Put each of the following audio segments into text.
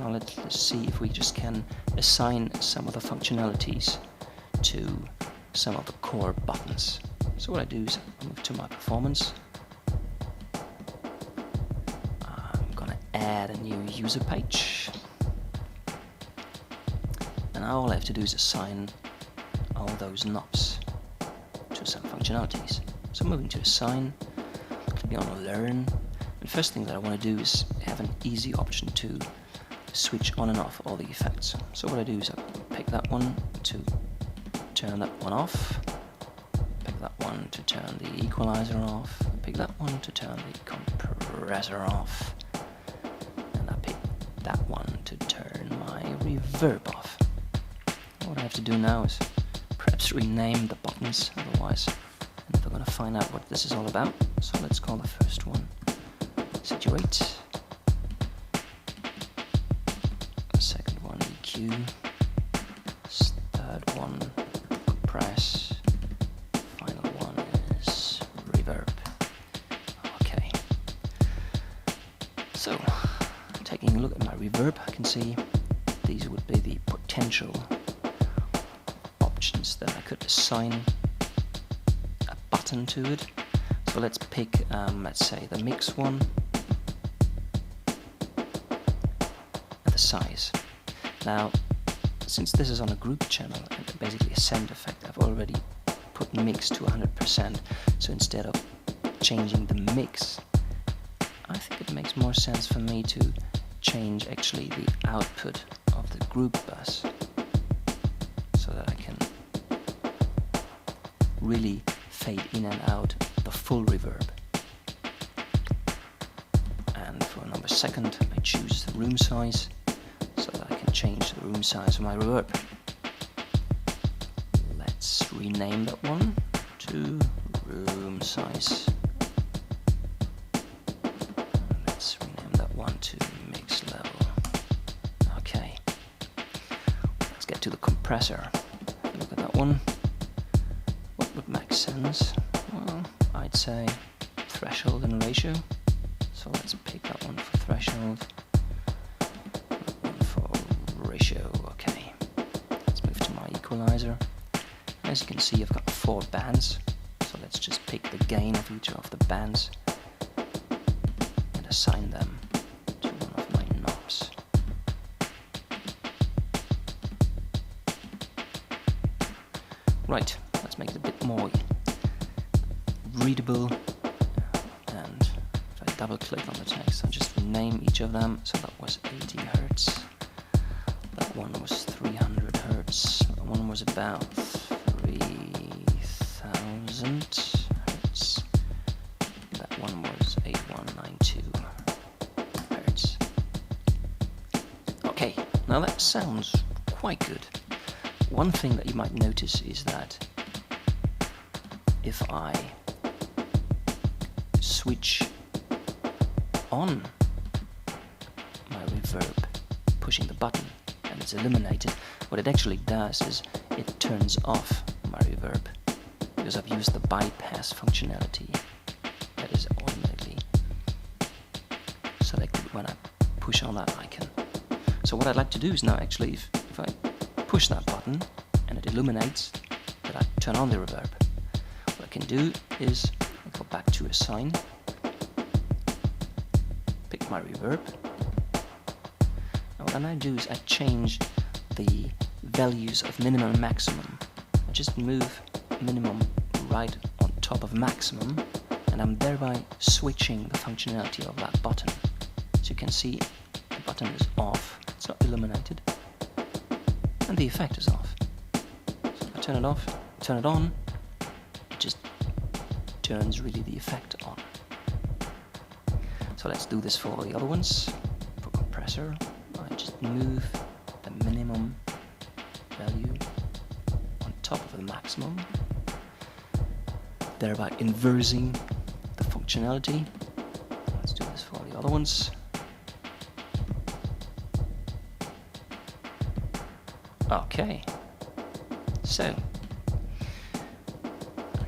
Now let's see if we just can assign some of the functionalities to some of the core buttons. So what I do is I move to my performance. I'm gonna add a new user page. And now all I have to do is assign all those knobs to some functionalities. So moving to assign, clicking on learn. The first thing that I want to do is have an easy option to switch on and off all the effects. So what I do is I pick that one to turn that one off, pick that one to turn the equalizer off, pick that one to turn the compressor off, and I pick that one to turn my reverb off. What I have to do now is perhaps rename the buttons, otherwise I'm never going to find out what this is all about. So let's call the first one Situate, the second one EQ, third one Compress, final one is Reverb. Okay, so taking a look at my reverb, I can see these would be the potential options that I could assign a button to it. So let's pick, let's say, the mix one and the size. Now, since this is on a group channel and basically a send effect, I've already put mix to 100%. So instead of changing the mix, I think it makes more sense for me to change actually the output of the group bus, so that I can really fade in and out the full reverb. And for number second, I choose the room size, so that I can change the room size of my reverb. Let's rename that one to room size. Let's rename that one to mix level. Okay. Let's get to the compressor. Look at that one. What would make sense? Well, I'd say threshold and ratio. So let's pick that one for threshold, that one for ratio. Okay. Let's move to my equalizer. As you can see, I've got 4 bands. So let's just pick the gain of each of the bands and assign them to one of my knobs. Right, let's make it a bit more readable, and if I double click on the text, I'll just rename each of them. So that was 80 Hertz, that one was 300 Hertz, that one was about 3000 Hertz, that one was 8192 Hertz. Okay, now that sounds quite good. One thing that you might notice is that if I switch on my reverb, pushing the button, and it's illuminated, what it actually does is it turns off my reverb, because I've used the bypass functionality that is automatically selected when I push on that icon. So what I'd like to do is now actually, if I push that button and it illuminates, that I turn on the reverb. What I can do is I go back to assign, pick my reverb. Now what I do is I change the values of minimum and maximum. I just move minimum right on top of maximum, and I'm thereby switching the functionality of that button. As you can see, the button is off, it's not illuminated, and the effect is off. So if I turn it off, turn it on, it just turns really the effect on. So let's do this for all the other ones. For compressor, I just move the minimum value on top of the maximum, thereby inversing the functionality. Let's do this for all the other ones. Okay, so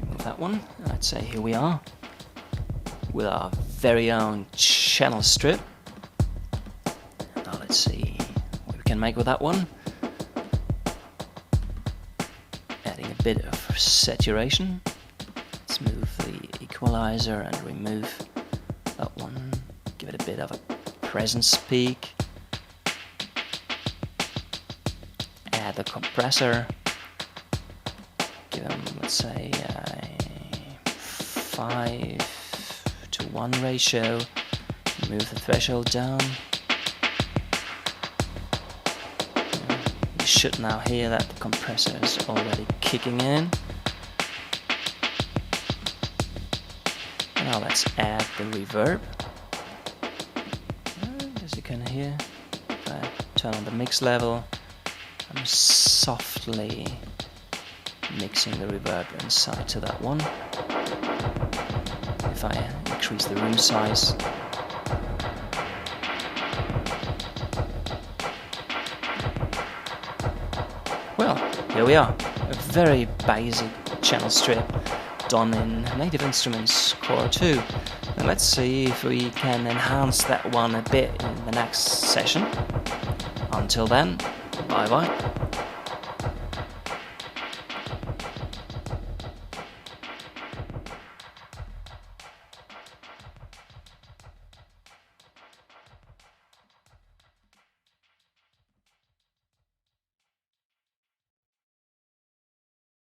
remove that one, and I'd say here we are with our very own channel strip. Now let's see. can make with that one. Adding a bit of saturation. Let's move the equalizer and remove that one. Give it a bit of a presence peak. Add the compressor. Give them, let's say, a 5:1 ratio. Move the threshold down. You should now hear that the compressor is already kicking in. Now let's add the reverb. As you can hear, if I turn on the mix level, I'm softly mixing the reverb inside to that one. If I increase the room size, well, here we are. A very basic channel strip done in Native Instruments Core 2. And let's see if we can enhance that one a bit in the next session. Until then, bye bye.